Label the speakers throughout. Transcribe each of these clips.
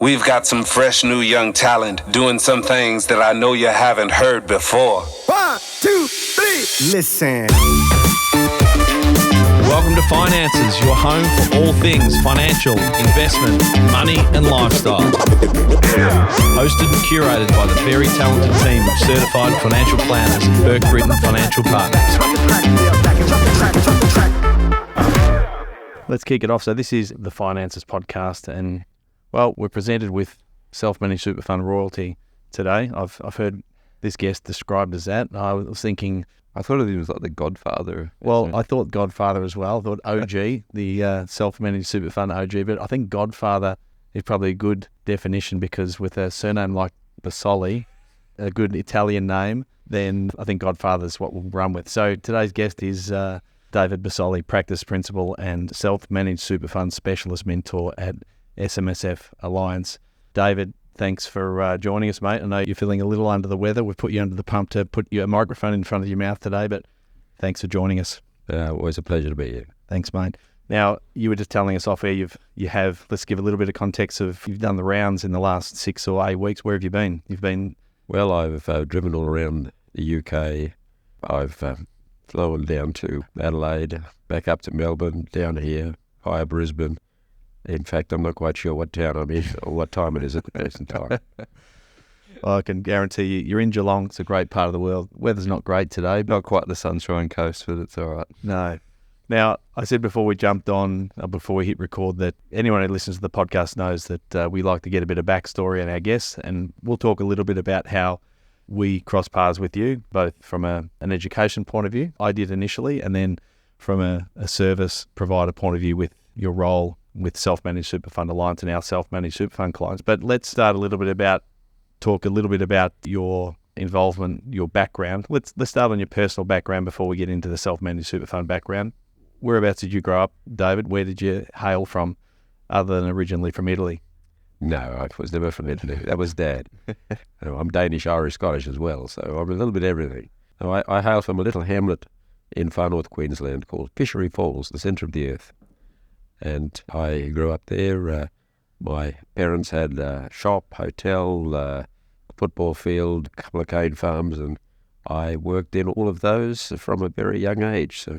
Speaker 1: We've got some fresh new young talent doing some things that I know you haven't heard before.
Speaker 2: 1, 2, 3, listen.
Speaker 3: Welcome to Finances, your home for all things financial, investment, money and lifestyle. Hosted and curated by the very talented team of certified financial planners at Burke Financial Partners. Let's kick it off. So this is the Finances podcast, and well, we're presented with self-managed super fund royalty today. I've heard this guest described as that. I was thinking,
Speaker 4: I thought of him as like the Godfather.
Speaker 3: Well, I thought Godfather as well. I thought OG, the self-managed super fund OG, but I think Godfather is probably a good definition because with a surname like Busoli, a good Italian name, then I think Godfather is what we'll run with. So today's guest is David Busoli, practice principal and self-managed super fund specialist mentor at SMSF Alliance. David, thanks for joining us, mate. I know you're feeling a little under the weather. We've put you under the pump to put a microphone in front of your mouth today, but thanks for joining us.
Speaker 4: Always a pleasure to be here.
Speaker 3: Thanks, mate. Now, you were just telling us off air, let's give a little bit of context of, you've done the rounds in the last 6 or 8 weeks. Where have you been?
Speaker 4: Well, I've driven all around the UK. I've flown down to Adelaide, back up to Melbourne, down here, via Brisbane. In fact, I'm not quite sure what town I'm in or what time it is at the present time.
Speaker 3: Well, I can guarantee you're in Geelong. It's a great part of the world. Weather's not great today.
Speaker 4: Not quite the Sunshine Coast, but it's all right.
Speaker 3: No. Now, I said before we jumped on, before we hit record, that anyone who listens to the podcast knows that we like to get a bit of backstory on our guests, and we'll talk a little bit about how we cross paths with you, both from an education point of view, I did initially, and then from a service provider point of view with your role with Self-Managed Super Fund Alliance and our Self-Managed Super Fund clients. But let's talk a little bit about your involvement, your background. Let's start on your personal background before we get into the Self-Managed Super Fund background. Whereabouts did you grow up, David? Where did you hail from, other than originally from Italy?
Speaker 4: No, I was never from Italy. That was Dad. I'm Danish, Irish, Scottish as well, so I'm a little bit everything. I hail from a little hamlet in far north Queensland called Fishery Falls, the centre of the earth. And I grew up there. My parents had a shop, hotel, football field, a couple of cane farms, and I worked in all of those from a very young age. So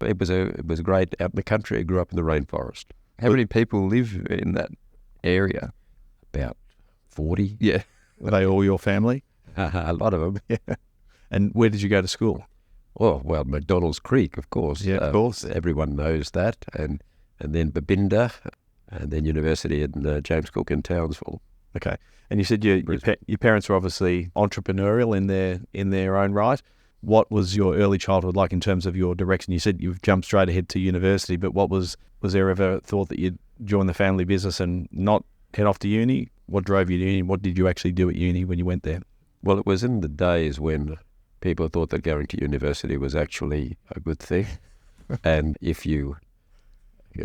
Speaker 4: it was great out in the country. I grew up in the rainforest.
Speaker 5: How many people live in that area?
Speaker 4: About 40.
Speaker 5: Yeah.
Speaker 3: Were they all your family?
Speaker 4: A lot of them.
Speaker 3: Yeah. And where did you go to school?
Speaker 4: Oh, well, McDonald's Creek, of course.
Speaker 3: Yeah, of course.
Speaker 4: Everyone knows that. And then Babinda, and then University in James Cook in Townsville.
Speaker 3: Okay. And you said your parents were obviously entrepreneurial in their own right. What was your early childhood like in terms of your direction? You said you've jumped straight ahead to university, but was there ever thought that you'd join the family business and not head off to uni? What drove you to uni? What did you actually do at uni when you went there?
Speaker 4: Well, it was in the days when people thought that going to university was actually a good thing. And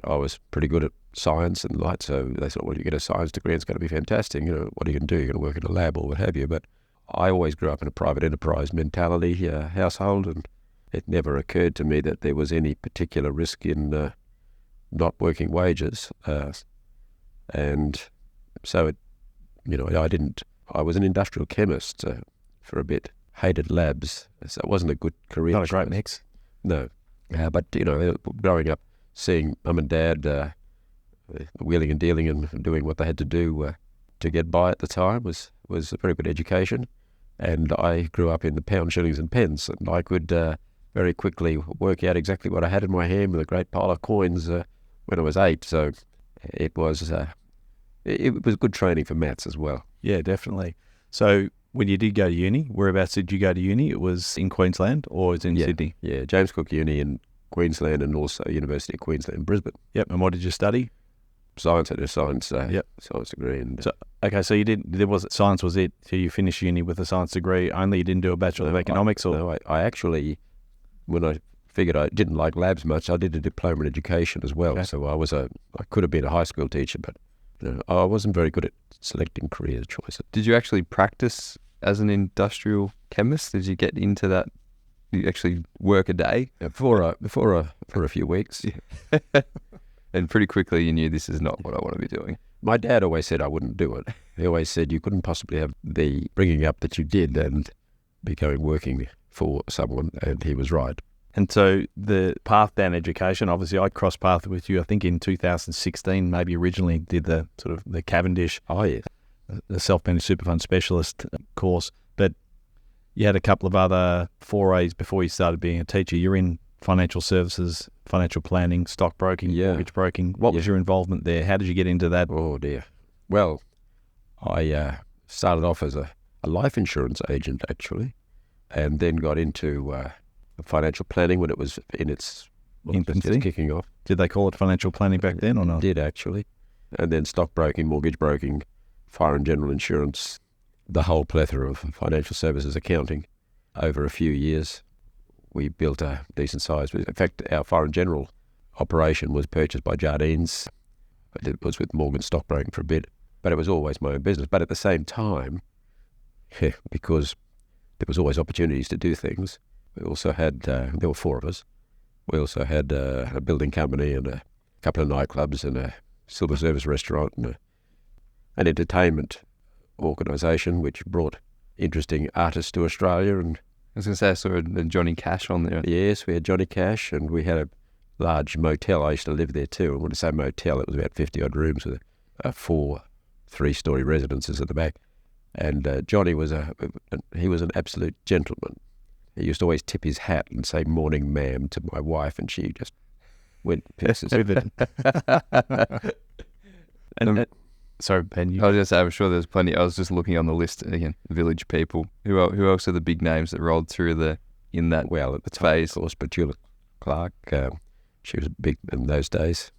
Speaker 4: I was pretty good at science and light, so they thought, well, you get a science degree, it's going to be fantastic. What are you going to do? You're going to work in a lab or what have you. But I always grew up in a private enterprise mentality household, and it never occurred to me that there was any particular risk in not working wages. And so, I was an industrial chemist for a bit, hated labs, so it wasn't a good career.
Speaker 3: Not a great mix.
Speaker 4: No. But, growing up, seeing mum and dad wheeling and dealing and doing what they had to do to get by at the time was a very good education. And I grew up in the pound, shillings and pence, and I could very quickly work out exactly what I had in my hand with a great pile of coins when I was 8. So it was good training for maths as well.
Speaker 3: Yeah, definitely. So when you did go to uni, whereabouts did you go to uni? It was in Queensland or it was in Sydney?
Speaker 4: Yeah, James Cook Uni in Queensland and also University of Queensland in Brisbane.
Speaker 3: Yep. And what did you study?
Speaker 4: Science. I did a science degree. And
Speaker 3: so science was it? So you finished uni with a science degree only? You didn't do a Bachelor of Economics?
Speaker 4: I actually, when I figured I didn't like labs much, I did a diploma in education as well. Okay. So I could have been a high school teacher, but I wasn't very good at selecting career choices.
Speaker 5: Did you actually practice as an industrial chemist? Did you get into that? Did you actually work a day?
Speaker 4: For a few weeks.
Speaker 5: And pretty quickly you knew this is not what I want to be doing.
Speaker 4: My dad always said I wouldn't do it. He always said you couldn't possibly have the bringing up that you did and be going working for someone, and he was right.
Speaker 3: And so the path down education, obviously I crossed paths with you, I think in 2016, maybe originally did the sort of the Cavendish,
Speaker 4: Oh, yes.
Speaker 3: the self-managed super fund specialist course, but you had a couple of other forays before you started being a teacher. You're in financial services, financial planning, stockbroking,
Speaker 4: Yeah.
Speaker 3: mortgage broking. What was your involvement there? How did you get into that?
Speaker 4: Oh, dear. Well, I started off as a life insurance agent, actually, and then got into financial planning when it was in its
Speaker 3: Infancy?
Speaker 4: just kicking off.
Speaker 3: Did they call it financial planning back then or not?
Speaker 4: Did, actually. And then stockbroking, mortgage broking, fire and general insurance, the whole plethora of financial services accounting. Over a few years, we built a decent size. In fact, our fire and general operation was purchased by Jardines. It was with Morgan Stockbroking for a bit, but it was always my own business. But at the same time, because there was always opportunities to do things, we also had, there were four of us, we also had a building company and a couple of nightclubs and a silver service restaurant and an entertainment organisation which brought interesting artists to Australia. And
Speaker 5: I was going to say I saw a Johnny Cash on there.
Speaker 4: yes, we had Johnny Cash, and we had a large motel. I used to live there too. And when I say motel, it was about 50-odd rooms with 4 3-story residences at the back. And Johnny was he was an absolute gentleman. He used to always tip his hat and say "morning, ma'am" to my wife, and she just went pieces.
Speaker 3: And sorry, Ben, you
Speaker 5: I was going to say, I'm sure there's plenty. I was just looking on the list again. Village people. Who else are the big names that rolled through in that
Speaker 4: Well, at the time,
Speaker 5: phase?
Speaker 4: of course, Petula Clark, she was big in those days.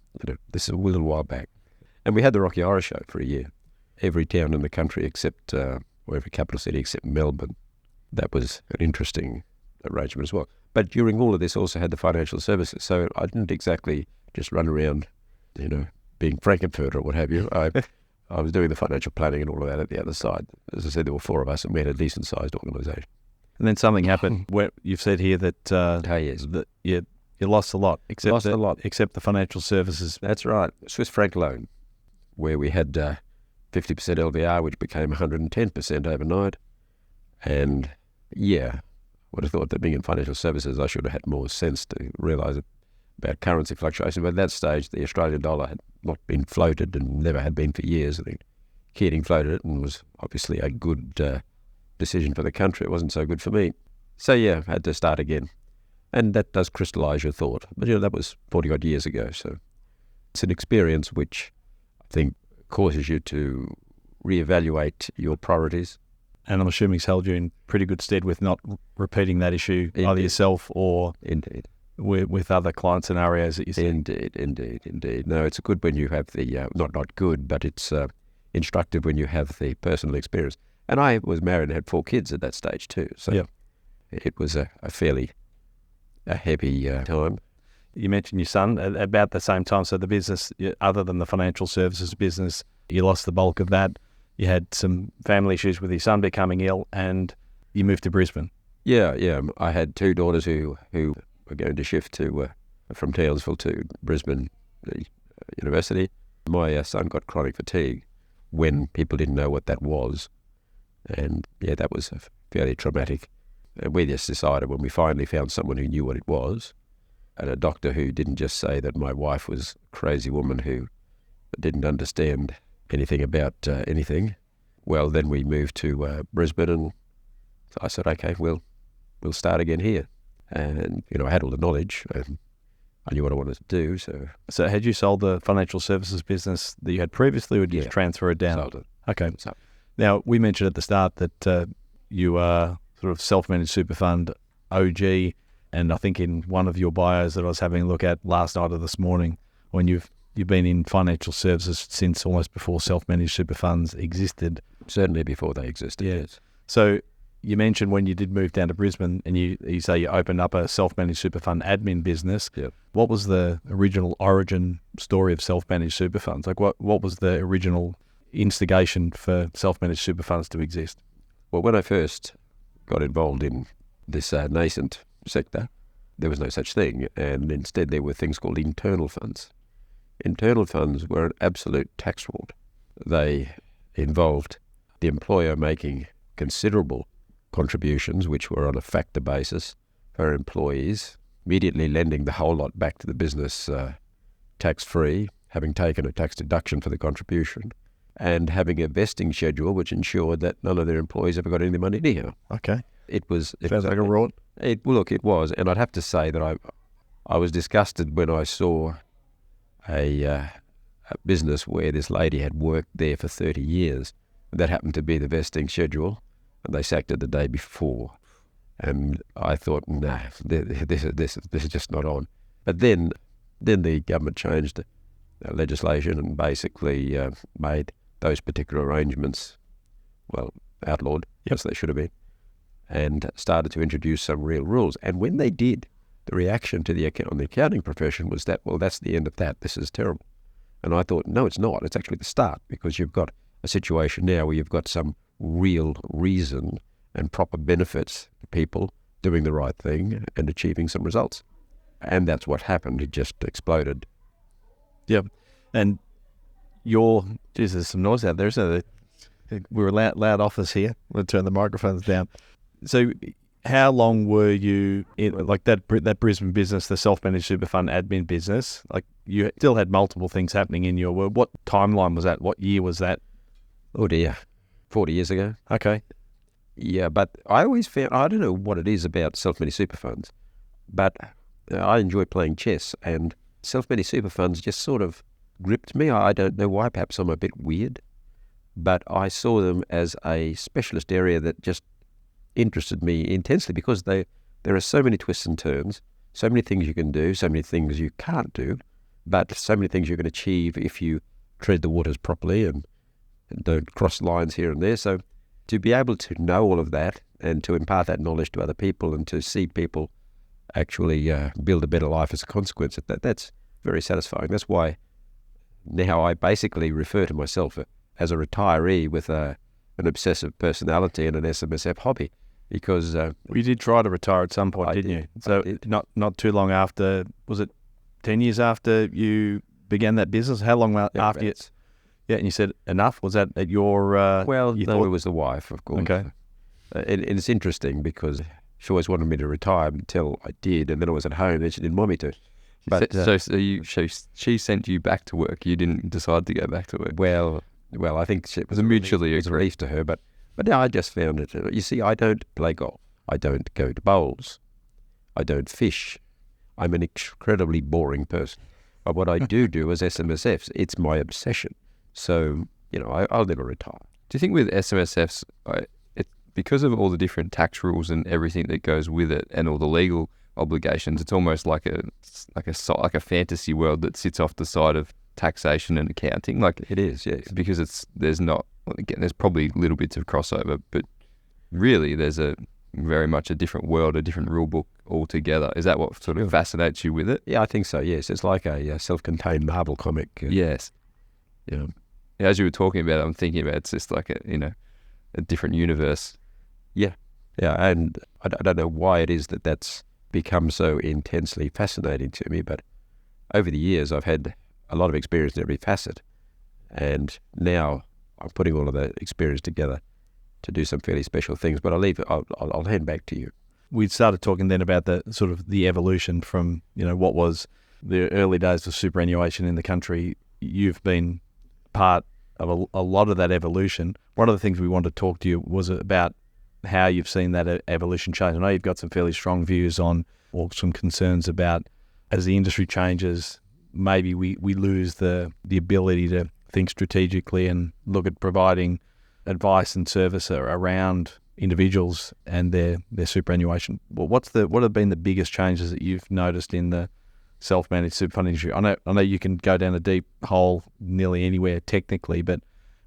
Speaker 4: This is a little while back. And we had the Rocky Horror Show for a year. Every town in the country except, or every capital city except Melbourne. That was an interesting arrangement as well. But during all of this, also had the financial services. So I didn't exactly just run around, being Frankenfurter or what have you. I was doing the financial planning and all of that at the other side. As I said, there were 4 of us, and we had a decent-sized organisation.
Speaker 3: and then something happened where you've said here that
Speaker 4: Yes.
Speaker 3: that you lost a lot, except
Speaker 4: A lot.
Speaker 3: except the financial services.
Speaker 4: That's right. Swiss franc loan, where we had 50% LVR, which became 110% overnight. And yeah, would have thought that being in financial services, I should have had more sense to realise about currency fluctuation. But at that stage, the Australian dollar had not been floated and never had been for years. I think Keating floated it and was obviously a good decision for the country. It wasn't so good for me. So yeah, had to start again. And that does crystallise your thought. But that was 40-odd years ago. So it's an experience which I think causes you to reevaluate your priorities.
Speaker 3: And I'm assuming it's held you in pretty good stead with not repeating that issue either
Speaker 4: Indeed.
Speaker 3: yourself or
Speaker 4: Indeed.
Speaker 3: with other client scenarios that you see.
Speaker 4: Indeed. No, it's good when you have the, not good, but it's instructive when you have the personal experience. And I was married and had 4 kids at that stage too. So
Speaker 3: Yep.
Speaker 4: it was a fairly heavy time.
Speaker 3: You mentioned your son at about the same time. So the business, other than the financial services business, you lost the bulk of that. You had some family issues with your son becoming ill, and you moved to Brisbane.
Speaker 4: Yeah. I had 2 daughters who were going to shift to from Townsville to Brisbane University. My son got chronic fatigue when people didn't know what that was. And yeah, that was fairly traumatic. And we just decided when we finally found someone who knew what it was, and a doctor who didn't just say that my wife was a crazy woman who didn't understand anything about anything, well, then we moved to Brisbane, and so I said, okay, we'll start again here. And, I had all the knowledge, and I knew what I wanted to do, so
Speaker 3: So had you sold the financial services business that you had previously, or did you just transfer it down?
Speaker 4: sold it.
Speaker 3: Okay.
Speaker 4: So,
Speaker 3: Now, we mentioned at the start that you are sort of self-managed super fund OG, and I think in one of your bios that I was having a look at last night or this morning, when you've been in financial services since almost before self-managed super funds existed.
Speaker 4: certainly before they existed, yes.
Speaker 3: So you mentioned when you did move down to Brisbane, and you say you opened up a self-managed super fund admin business.
Speaker 4: Yep.
Speaker 3: What was the original origin story of self-managed super funds? Like what was the original instigation for self-managed super funds to exist?
Speaker 4: Well, when I first got involved in this nascent sector, there was no such thing, and instead there were things called internal funds. Internal funds were an absolute tax fraud. they involved the employer making considerable contributions, which were on a factor basis for employees, immediately lending the whole lot back to the business tax-free, having taken a tax deduction for the contribution, and having a vesting schedule which ensured that none of their employees ever got any money anyhow.
Speaker 3: Okay.
Speaker 4: It was...
Speaker 3: Sounds like a rort.
Speaker 4: It was, and I'd have to say that I was disgusted when I saw a business where this lady had worked there for 30 years. That happened to be the vesting schedule, and they sacked her the day before. And I thought, nah, this is just not on. But then the government changed legislation and basically made those particular arrangements, well, outlawed, as they should have been, and started to introduce some real rules. And when they did, the reaction to the accounting profession was that, well, that's the end of that. This is terrible. And I thought, no, it's not. It's actually the start, because you've got a situation now where you've got some real reason and proper benefits for people doing the right thing and achieving some results. And that's what happened. It just exploded.
Speaker 3: Yeah. And there's some noise out there, isn't there? We're a loud office here. We'll turn the microphones down. So how long were you in, like that Brisbane business, the self-managed super fund admin business? Like, you still had multiple things happening in your world. What timeline was that? What year was that?
Speaker 4: Oh dear, 40 years ago.
Speaker 3: Okay.
Speaker 4: Yeah, but I always found, I don't know what it is about self-managed super funds, but I enjoy playing chess, and self-managed super funds just sort of gripped me. I don't know why. Perhaps I'm a bit weird, but I saw them as a specialist area that just interested me intensely, because there are so many twists and turns, so many things you can do, so many things you can't do, but so many things you can achieve if you tread the waters properly and don't cross lines here and there. So to be able to know all of that and to impart that knowledge to other people and to see people actually build a better life as a consequence of that, that's very satisfying. That's why now I basically refer to myself as a retiree with an obsessive personality and an SMSF hobby, because...
Speaker 3: you did try to retire at some point, didn't you? So not too long after, was it 10 years after you began that business? How long after you... Yeah, and you said enough? Was that at your...
Speaker 4: no, it was the wife, of course.
Speaker 3: Okay.
Speaker 4: And it's interesting because she always wanted me to retire until I did, and then I was at home and she didn't want me to. But
Speaker 5: she sent you back to work. You didn't decide to go back to work.
Speaker 4: Well, I think it was mutually a relief to her, but now I just found it. You see, I don't play golf. I don't go to bowls. I don't fish. I'm an incredibly boring person. But what I do is SMSFs. It's my obsession. So, I'll never retire.
Speaker 5: Do you think with SMSFs, because of all the different tax rules and everything that goes with it, and all the legal obligations, it's almost like a fantasy world that sits off the side of taxation and accounting? Like,
Speaker 4: it is, yes.
Speaker 5: Because there's probably little bits of crossover, but really there's very much a different world, a different rule book altogether. Is that what sort of fascinates you with it?
Speaker 4: Yeah, I think so, yes. It's like a self-contained Marvel comic.
Speaker 5: Yes.
Speaker 4: Yeah.
Speaker 5: As you were talking about it, I'm thinking about it's just like a different universe.
Speaker 4: Yeah. Yeah, and I don't know why it is that's become so intensely fascinating to me, but over the years I've had a lot of experience in every facet, and now I'm putting all of that experience together to do some fairly special things. But I'll hand back to you.
Speaker 3: We started talking then about the sort of the evolution from, what was the early days of superannuation in the country. You've been part of a lot of that evolution. One of the things we wanted to talk to you was about how you've seen that evolution change. I know you've got some fairly strong views on, or some concerns about, as the industry changes, maybe we lose the ability to think strategically and look at providing advice and service around individuals and their superannuation. Well, what have been the biggest changes that you've noticed in the self-managed super fund industry? I know you can go down a deep hole nearly anywhere technically, but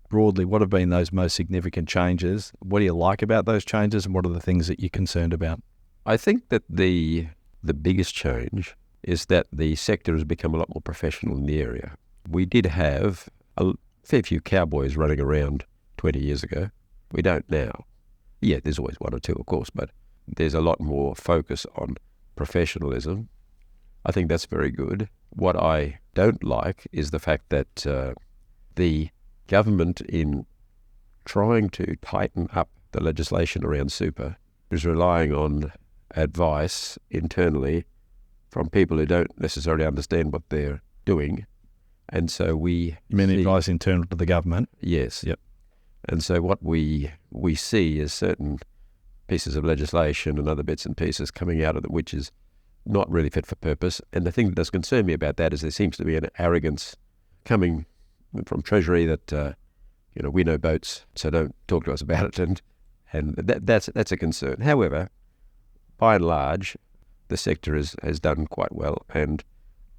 Speaker 3: broadly, what have been those most significant changes? What do you like about those changes, and what are the things that you're concerned about?
Speaker 4: I think that the biggest change is that the sector has become a lot more professional in the area. We did have a fair few cowboys running around 20 years ago. We don't now. Yeah, there's always one or two, of course, but there's a lot more focus on professionalism. I think that's very good. What I don't like is the fact that the government, in trying to tighten up the legislation around super, is relying on advice internally from people who don't necessarily understand what they're doing. And so we...
Speaker 3: You mean
Speaker 4: see,
Speaker 3: advice internal to the government?
Speaker 4: Yes.
Speaker 3: Yep.
Speaker 4: And so what we see is certain pieces of legislation and other bits and pieces coming out of it, which is not really fit for purpose. And the thing that does concern me about that is there seems to be an arrogance coming from Treasury that, we know boats, so don't talk to us about it. And that's a concern. However, by and large, the sector has done quite well. And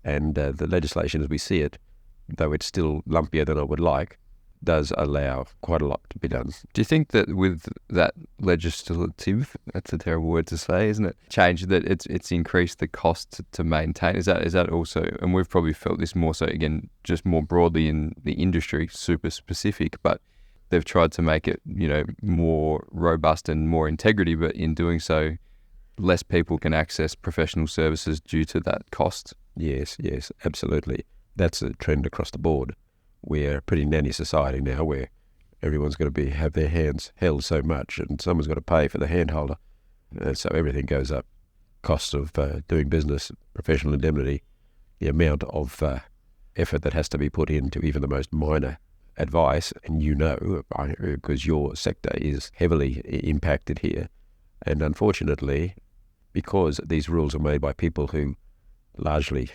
Speaker 4: the legislation as we see it, though it's still lumpier than I would like, does allow quite a lot to be done.
Speaker 5: Do you think that with that legislative, that's a terrible word to say, isn't it, change, that it's increased the cost to maintain? Is that also, and we've probably felt this more so, again, just more broadly in the industry, super specific, but they've tried to make it, more robust and more integrity, but in doing so, less people can access professional services due to that cost.
Speaker 4: Yes, absolutely. That's a trend across the board. We're a pretty nanny society now, where everyone's got to have their hands held so much, and someone's got to pay for the hand holder. So everything goes up. Cost of doing business, professional indemnity, the amount of effort that has to be put into even the most minor advice, and because your sector is heavily impacted here. And unfortunately, because these rules are made by people who largely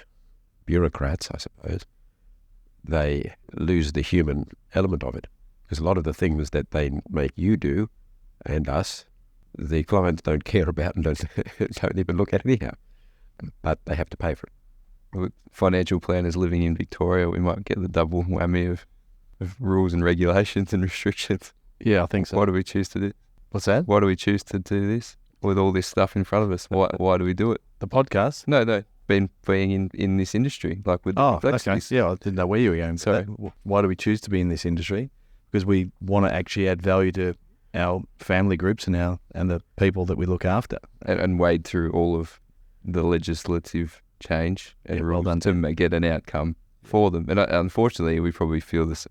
Speaker 4: bureaucrats, I suppose, they lose the human element of it. Because a lot of the things that they make you do, and us, the clients don't care about and don't even look at anyhow. But they have to pay for it.
Speaker 5: With financial planners living in Victoria, we might get the double whammy of rules and regulations and restrictions.
Speaker 3: Yeah, I think so.
Speaker 5: Why do we choose to do?
Speaker 3: What's that?
Speaker 5: Why do we choose to do this with all this stuff in front of us? Why do we do it?
Speaker 3: The podcast?
Speaker 5: No. Being in this industry, like with
Speaker 3: okay.
Speaker 5: complexities.
Speaker 3: Yeah, I didn't know where you were going. So why do we choose to be in this industry? Because we want to actually add value to our family groups and the people that we look after.
Speaker 5: And wade through all of the legislative change and rules to get an outcome for them. And unfortunately, we probably feel this.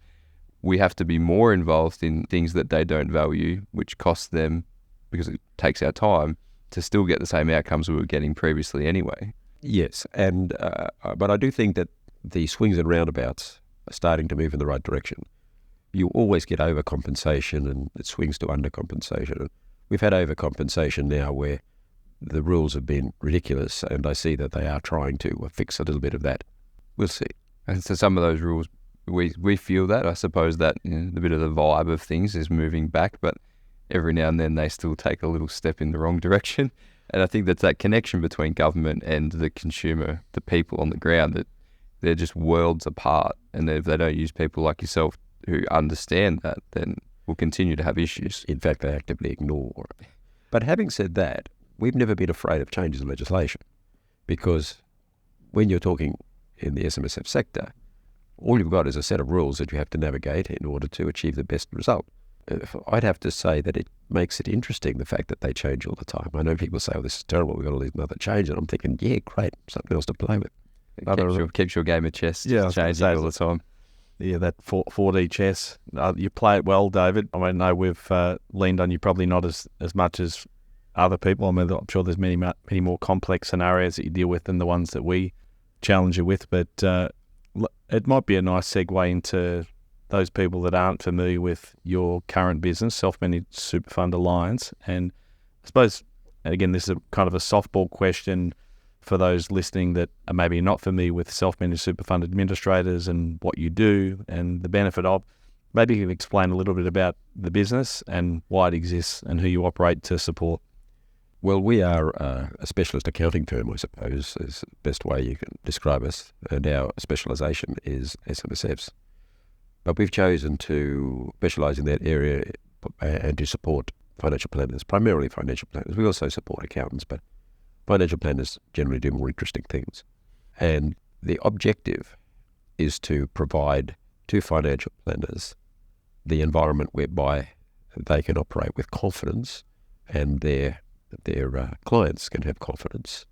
Speaker 5: We have to be more involved in things that they don't value, which costs them, because it takes our time, to still get the same outcomes we were getting previously anyway.
Speaker 4: Yes, but I do think that the swings and roundabouts are starting to move in the right direction. You always get overcompensation, and it swings to undercompensation. And we've had overcompensation now where the rules have been ridiculous, and I see that they are trying to fix a little bit of that. We'll see.
Speaker 5: And so some of those rules, we feel that. I suppose that the bit of the vibe of things is moving back, but every now and then they still take a little step in the wrong direction. And I think that's that connection between government and the consumer, the people on the ground, that they're just worlds apart. And if they don't use people like yourself who understand that, then we'll continue to have issues.
Speaker 4: In fact, they actively ignore. But having said that, we've never been afraid of changes in legislation, because when you're talking in the SMSF sector, all you've got is a set of rules that you have to navigate in order to achieve the best result. I'd have to say that it makes it interesting, the fact that they change all the time. I know people say, oh, this is terrible, we've got to leave another change. And I'm thinking, yeah, great, something else to play with.
Speaker 5: It keeps your game of chess changing all the time.
Speaker 3: Yeah, that 4D chess. You play it well, David. I mean, no, we've leaned on you probably not as much as other people. I mean, I'm sure there's many more complex scenarios that you deal with than the ones that we challenge you with. But it might be a nice segue into those people that aren't familiar with your current business, Self-Managed Super Fund Alliance. And I suppose, again, this is kind of a softball question for those listening that are maybe not familiar with self-managed super fund administrators and what you do and the benefit of. Maybe you can explain a little bit about the business and why it exists and who you operate to support.
Speaker 4: Well, we are a specialist accounting firm, I suppose, is the best way you can describe us. And our specialisation is SMSFs. But we've chosen to specialise in that area and to support financial planners, primarily financial planners. We also support accountants, but financial planners generally do more interesting things. And the objective is to provide to financial planners the environment whereby they can operate with confidence, and their clients can have confidence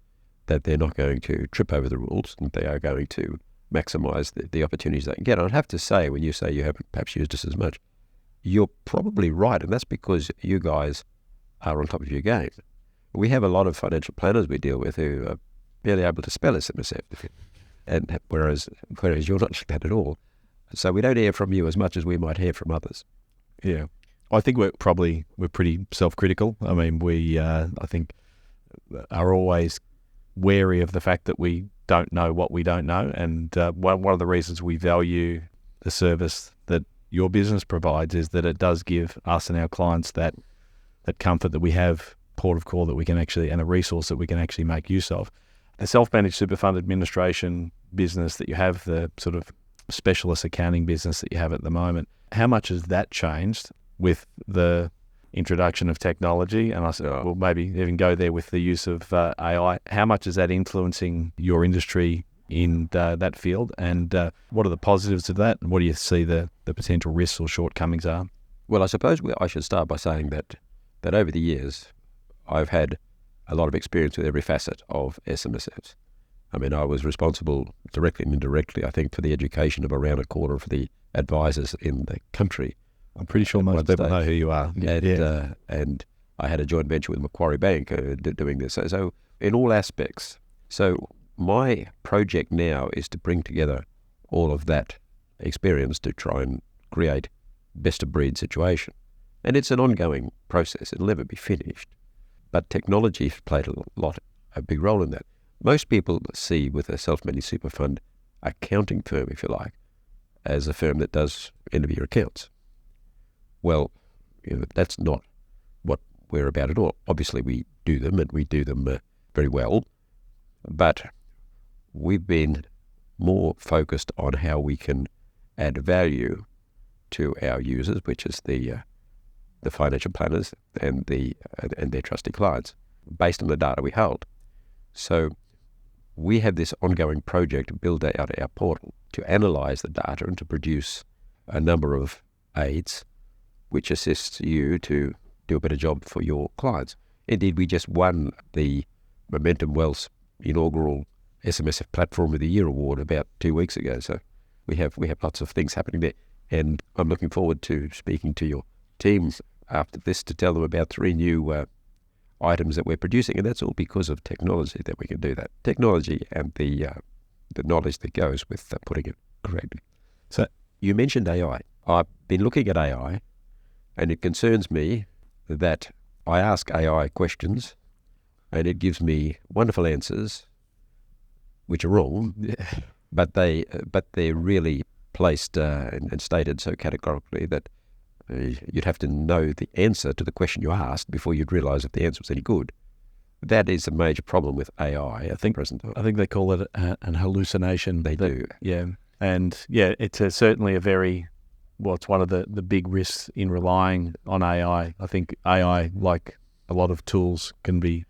Speaker 4: that they're not going to trip over the rules, and they are going to maximise the opportunities they can get. And I'd have to say, when you say you haven't perhaps used us as much, you're probably right, and that's because you guys are on top of your game. We have a lot of financial planners we deal with who are barely able to spell SMSF, and whereas you're not like that at all. So we don't hear from you as much as we might hear from others.
Speaker 3: Yeah. I think we're pretty self-critical. I mean, I think are always wary of the fact that we don't know what we don't know. And one of the reasons we value the service that your business provides is that it does give us and our clients that comfort that we have port of call that we can actually, and a resource that we can actually make use of. The self-managed super fund administration business that you have, the sort of specialist accounting business that you have at the moment, how much has that changed with the introduction of technology? And I said, well, maybe even go there with the use of AI. How much is that influencing your industry in that field? And what are the positives of that? And what do you see the potential risks or shortcomings are?
Speaker 4: Well, I suppose I should start by saying that over the years, I've had a lot of experience with every facet of SMSFs. I mean, I was responsible directly and indirectly, I think, for the education of around a quarter of the advisors in the country.
Speaker 3: I'm pretty sure most people know who you are.
Speaker 4: And I had a joint venture with Macquarie Bank doing this. So in all aspects. So my project now is to bring together all of that experience to try and create best of breed situation. And it's an ongoing process. It'll never be finished. But technology has played a big role in that. Most people see with a self-managed super fund accounting firm, if you like, as a firm that does end-of-year accounts. Well, that's not what we're about at all. Obviously, we do them, and we do them very well. But we've been more focused on how we can add value to our users, which is the financial planners and their trusty clients, based on the data we hold. So we have this ongoing project to build out our portal to analyse the data and to produce a number of aids which assists you to do a better job for your clients. Indeed, we just won the Momentum Wealth inaugural SMSF Platform of the Year award about 2 weeks ago. So we have lots of things happening there. And I'm looking forward to speaking to your teams after this to tell them about 3 new items that we're producing. And that's all because of technology that we can do that. Technology and the knowledge that goes with putting it correctly. So you mentioned AI. I've been looking at AI, and it concerns me that I ask AI questions and it gives me wonderful answers, which are wrong, but they're really placed and stated so categorically that you'd have to know the answer to the question you asked before you'd realise if the answer was any good. That is a major problem with AI, I think, present time.
Speaker 3: I think they call it an hallucination.
Speaker 4: They do.
Speaker 3: Yeah. And yeah, it's certainly it's one of the big risks in relying on AI. I think AI, like a lot of tools, can be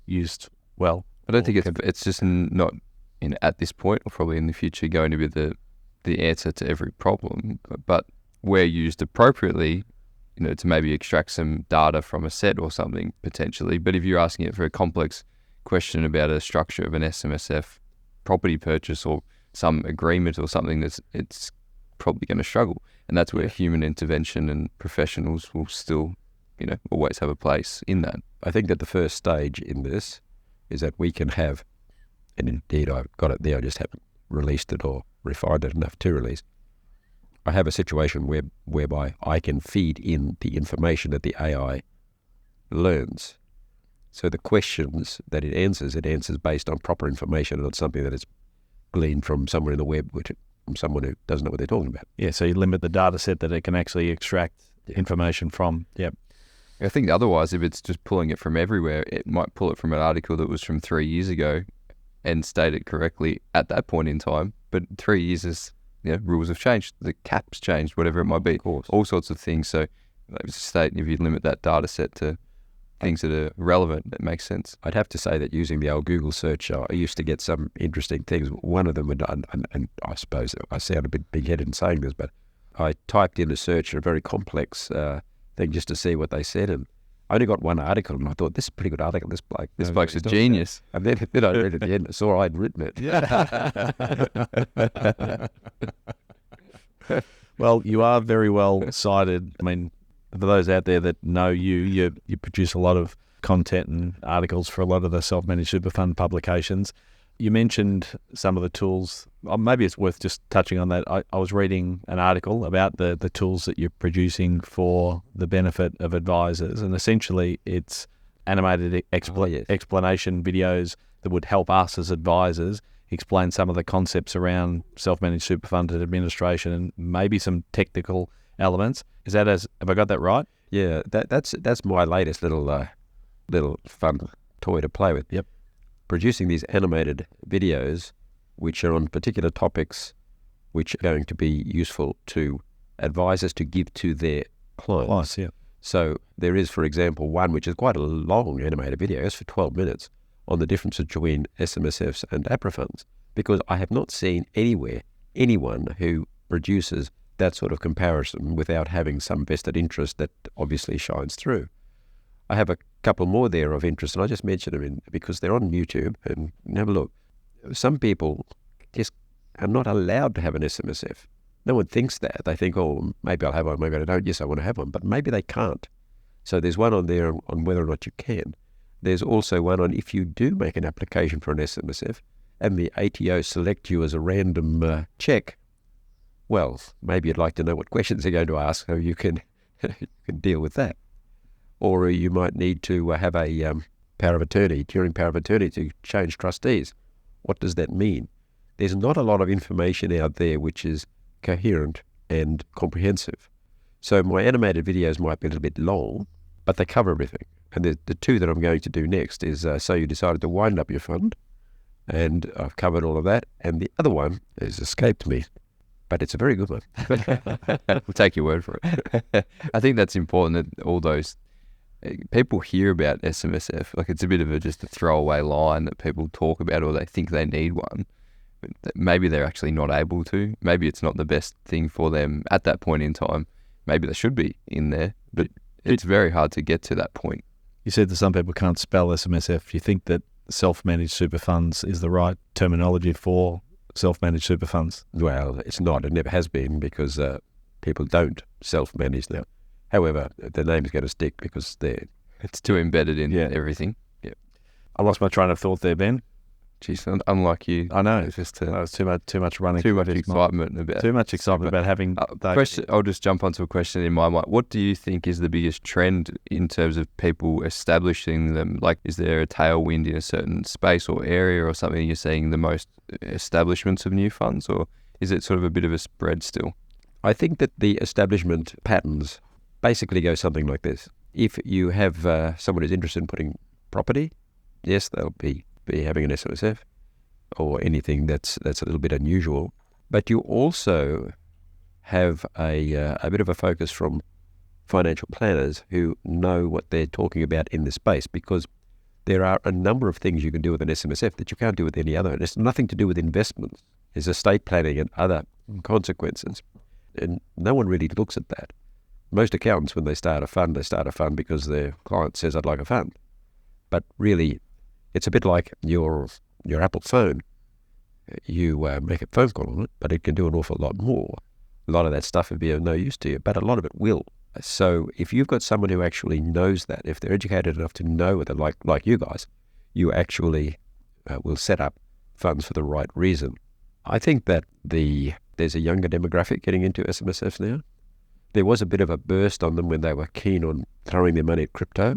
Speaker 3: used well.
Speaker 5: I don't think it's just not at this point, or probably in the future, going to be the answer to every problem, but where used appropriately, to maybe extract some data from a set or something potentially. But if you're asking it for a complex question about a structure of an SMSF property purchase or some agreement or something, it's probably going to struggle. And that's where human intervention and professionals will still, always have a place in that.
Speaker 4: I think that the first stage in this is that we can have, and indeed I've got it there, I just haven't released it or refined it enough to release. I have a situation whereby I can feed in the information that the AI learns. So the questions that it answers based on proper information and not something that is gleaned from somewhere in the web, from someone who doesn't know what they're talking about.
Speaker 3: Yeah, so you limit the data set that it can actually extract information from. Yep.
Speaker 5: I think otherwise, if it's just pulling it from everywhere, it might pull it from an article that was from 3 years ago and state it correctly at that point in time. But 3 years is, rules have changed, the cap's changed, whatever it might be, all sorts of things. So like was state, if you limit that data set to things that are relevant, it makes sense.
Speaker 4: I'd have to say that using the old Google search, I used to get some interesting things. One of them, and I suppose I sound a bit big-headed in saying this, but I typed in a search, a very complex thing, just to see what they said, and I only got one article, and I thought, this is a pretty good article. This
Speaker 5: bloke's a genius.
Speaker 4: And then I read at the end, I saw I'd written it.
Speaker 3: Well, you are very well cited. I mean, for those out there that know you produce a lot of content and articles for a lot of the self-managed super fund publications. You mentioned some of the tools. Maybe it's worth just touching on that. I was reading an article about the tools that you're producing for the benefit of advisors, and essentially it's animated explanation videos that would help us as advisors explain some of the concepts around self-managed super fund administration and maybe some technical elements. Have I got that right?
Speaker 4: Yeah, that's my latest little fun toy to play with.
Speaker 3: Yep.
Speaker 4: Producing these animated videos which are on particular topics which are going to be useful to advisors to give to their clients.
Speaker 3: Yeah.
Speaker 4: So there is, for example, one which is quite a long animated video. It's for 12 minutes on the difference between SMSFs and APRA funds, because I have not seen anywhere anyone who produces that sort of comparison without having some vested interest that obviously shines through. I have a couple more there of interest, and I just mention them because they're on YouTube, and have a look. Some people just are not allowed to have an SMSF. No one thinks that. They think, oh, maybe I'll have one, maybe I don't. Yes, I want to have one, but maybe they can't. So there's one on there on whether or not you can. There's also one on if you do make an application for an SMSF and the ATO select you as a random check, well, maybe you'd like to know what questions they're going to ask so you can deal with that. Or you might need to have a power of attorney, during power of attorney, to change trustees. What does that mean? There's not a lot of information out there which is coherent and comprehensive. So my animated videos might be a little bit long, but they cover everything. And the two that I'm going to do next is so you decided to wind up your fund, and I've covered all of that. And the other one has escaped me, but it's a very good one.
Speaker 5: We'll take your word for it. I think that's important that all those people hear about SMSF. Like, it's a bit of just a throwaway line that people talk about, or they think they need one. But maybe they're actually not able to. Maybe it's not the best thing for them at that point in time. Maybe they should be in there, but it's very hard to get to that point.
Speaker 3: You said that some people can't spell SMSF. You think that self-managed super funds is the right terminology for self-managed super funds?
Speaker 4: Well, it's not. It never has been, because people don't self-manage now. However, the name's going to stick because
Speaker 5: it's too embedded in everything. Yeah.
Speaker 3: I lost my train of thought there, Ben.
Speaker 5: Jeez, unlike you.
Speaker 3: I know.
Speaker 5: It's just
Speaker 3: it's too much running.
Speaker 5: Too much excitement
Speaker 3: about having.
Speaker 5: Question. I'll just jump onto a question in my mind. What do you think is the biggest trend in terms of people establishing them? Like, is there a tailwind in a certain space or area or something you're seeing the most establishments of new funds, or is it sort of a bit of a spread still?
Speaker 4: I think that the establishment patterns basically go something like this. If you have someone who's interested in putting property, yes, they'll be having an SMSF or anything that's a little bit unusual. But you also have a bit of a focus from financial planners who know what they're talking about in this space, because there are a number of things you can do with an SMSF that you can't do with any other. And it's nothing to do with investments. There's estate planning and other consequences. And no one really looks at that. Most accountants, when they start a fund because their client says, I'd like a fund. But really, it's a bit like your Apple phone. You make a phone call on it, but it can do an awful lot more. A lot of that stuff would be of no use to you, but a lot of it will. So if you've got someone who actually knows that, if they're educated enough to know that, like you guys, you actually will set up funds for the right reason. I think that there's a younger demographic getting into SMSFs now. There was a bit of a burst on them when they were keen on throwing their money at crypto,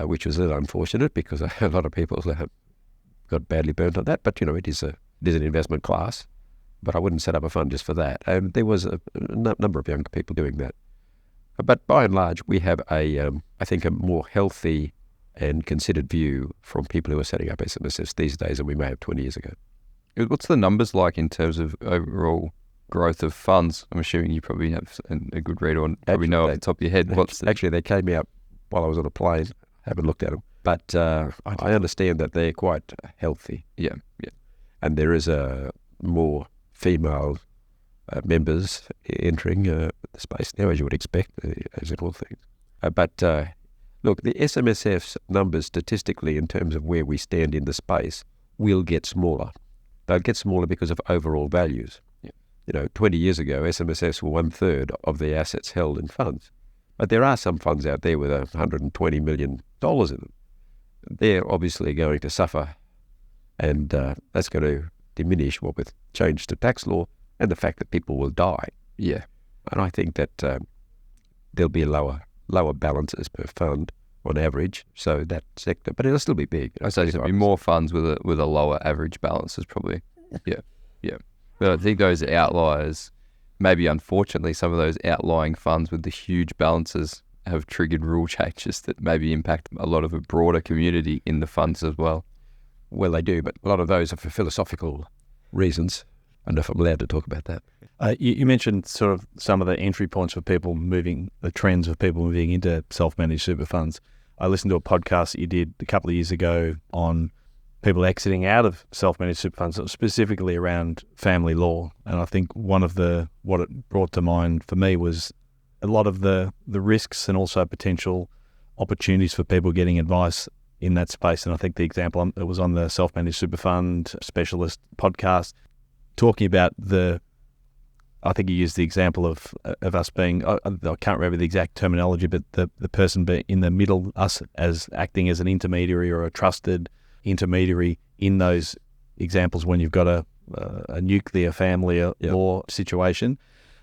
Speaker 4: which was a little unfortunate because a lot of people got badly burnt on that. But, it is an investment class. But I wouldn't set up a fund just for that. And there was a number of young people doing that. But by and large, we have I think a more healthy and considered view from people who are setting up SMSFs these days than we may have 20 years ago.
Speaker 5: What's the numbers like in terms of overall growth of funds? I'm assuming you probably have a good read on, probably know off the top of your head.
Speaker 4: Actually, they came out while I was on a plane. Haven't looked at them. But I understand that they're quite healthy.
Speaker 5: Yeah.
Speaker 4: And there is a more female members entering the space now, as you would expect, as in all things. But Look, the SMSF's numbers statistically in terms of where we stand in the space will get smaller. They'll get smaller because of overall values. Yeah. 20 years ago, SMSFs were 1/3 of the assets held in funds. But there are some funds out there with $120 million in them. They're obviously going to suffer, and that's going to diminish what with change to tax law and the fact that people will die.
Speaker 5: Yeah.
Speaker 4: And I think that there'll be lower balances per fund on average, so that sector, but it'll still be big.
Speaker 5: I say there'll be more funds with a lower average balances probably. Yeah. But I think those outliers, maybe unfortunately some of those outlying funds with the huge balances have triggered rule changes that maybe impact a lot of a broader community in the funds as well.
Speaker 4: Well, they do, but a lot of those are for philosophical reasons. I don't know if I'm allowed to talk about that.
Speaker 3: You mentioned sort of some of the entry points for people the trends of people moving into self-managed super funds. I listened to a podcast that you did a couple of years ago on people exiting out of self-managed super funds, specifically around family law. And I think what it brought to mind for me was a lot of the risks and also potential opportunities for people getting advice in that space. And I think the example, it was on the self-managed super fund specialist podcast, talking about I think you used the example of us being, I can't remember the exact terminology, but the person being in the middle, us as acting as an intermediary or a trusted intermediary in those examples when you've got a nuclear family law situation.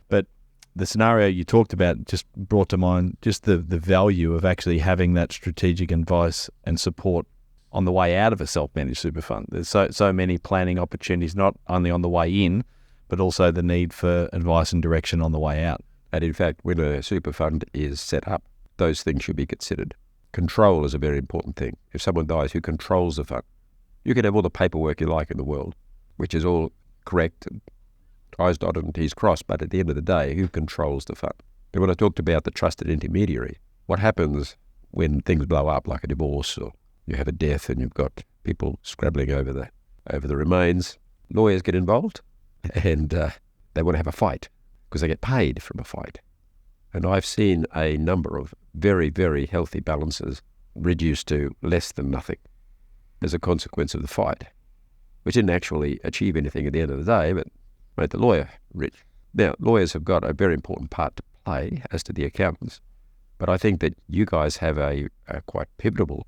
Speaker 3: But the scenario you talked about just brought to mind just the value of actually having that strategic advice and support on the way out of a self-managed super fund. There's so many planning opportunities, not only on the way in, but also the need for advice and direction on the way out.
Speaker 4: And in fact, when a super fund is set up, those things should be considered. Control is a very important thing. If someone dies, who controls the fund? You can have all the paperwork you like in the world, which is all correct, and I's dotted and T's crossed, but at the end of the day, who controls the fund? And when I talked about the trusted intermediary, what happens when things blow up, like a divorce or you have a death and you've got people scrabbling over the remains? Lawyers get involved, and they want to have a fight because they get paid from a fight. And I've seen a number of very, very healthy balances reduced to less than nothing as a consequence of the fight, which didn't actually achieve anything at the end of the day, but made the lawyer rich. Now, lawyers have got a very important part to play, as to the accountants, but I think that you guys have a quite pivotal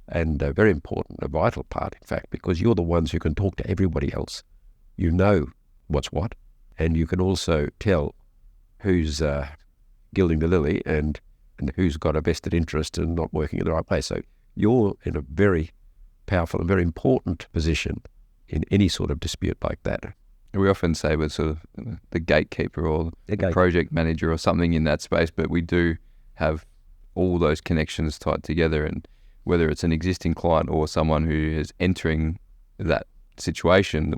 Speaker 4: and a very important, a vital part, in fact, because you're the ones who can talk to everybody else. You know what's what, and you can also tell who's gilding the lily and who's got a vested interest in not working in the right place. So you're in a very powerful and very important position in any sort of dispute like that.
Speaker 5: We often say we're sort of the gatekeeper or the project manager or something in that space, but we do have all those connections tied together, and whether it's an existing client or someone who is entering that situation,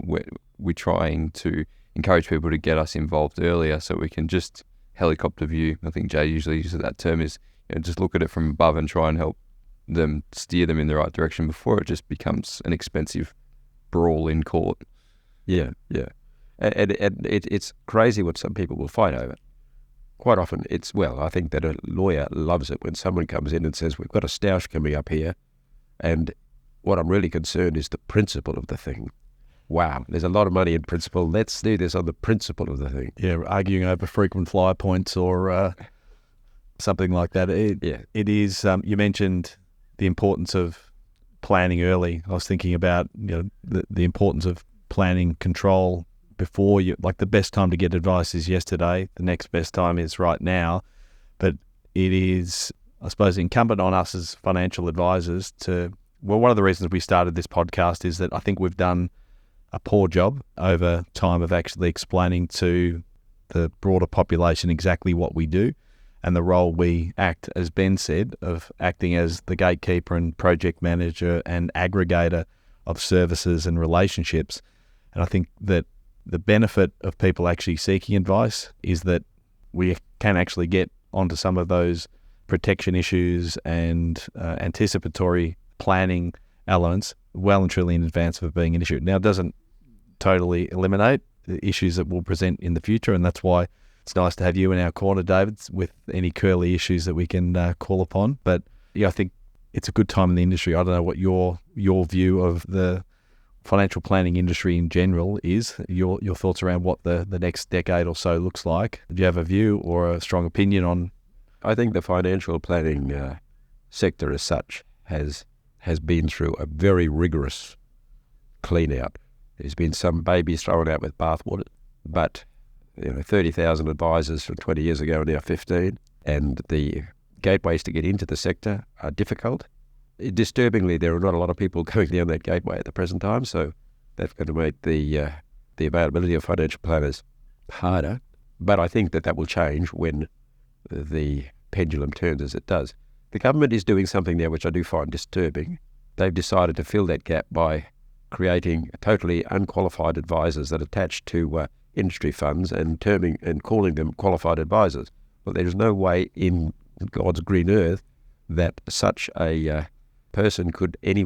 Speaker 5: we're trying to encourage people to get us involved earlier so we can just helicopter view. I think Jay usually uses that term, is just look at it from above and try and help them, steer them in the right direction before it just becomes an expensive brawl in court.
Speaker 4: Yeah. And it's crazy what some people will fight over. Quite often I think that a lawyer loves it when someone comes in and says, we've got a stoush coming up here, and what I'm really concerned is the principle of the thing. Wow, there's a lot of money in principle. Let's do this on the principle of the thing.
Speaker 3: Yeah, arguing over frequent flyer points or something like that. It is, you mentioned the importance of planning early. I was thinking about the importance of planning control before you, like the best time to get advice is yesterday. The next best time is right now. But it is, I suppose, incumbent on us as financial advisors one of the reasons we started this podcast is that I think we've done a poor job over time of actually explaining to the broader population exactly what we do and the role we act, as Ben said, of acting as the gatekeeper and project manager and aggregator of services and relationships. And I think that the benefit of people actually seeking advice is that we can actually get onto some of those protection issues and anticipatory planning elements well and truly in advance of it being an issue. Now, it doesn't totally eliminate the issues that will present in the future, and that's why It's nice to have you in our corner, David, with any curly issues that we can call upon. But yeah, I think it's a good time in the industry. I don't know what your view of the financial planning industry in general is, your thoughts around what the next decade or so looks like. Do you have a view or a strong opinion on?
Speaker 4: I think the financial planning sector as such has been through a very rigorous clean out. There's been some babies thrown out with bathwater, but 30,000 advisors from 20 years ago are now 15, and the gateways to get into the sector are difficult. Disturbingly, there are not a lot of people going down that gateway at the present time, so that's going to make the availability of financial planners harder. But I think that will change when the pendulum turns as it does. The government is doing something there which I do find disturbing. They've decided to fill that gap by creating totally unqualified advisors that attach to industry funds and calling them qualified advisors. Well, there is no way in God's green earth that such a person could any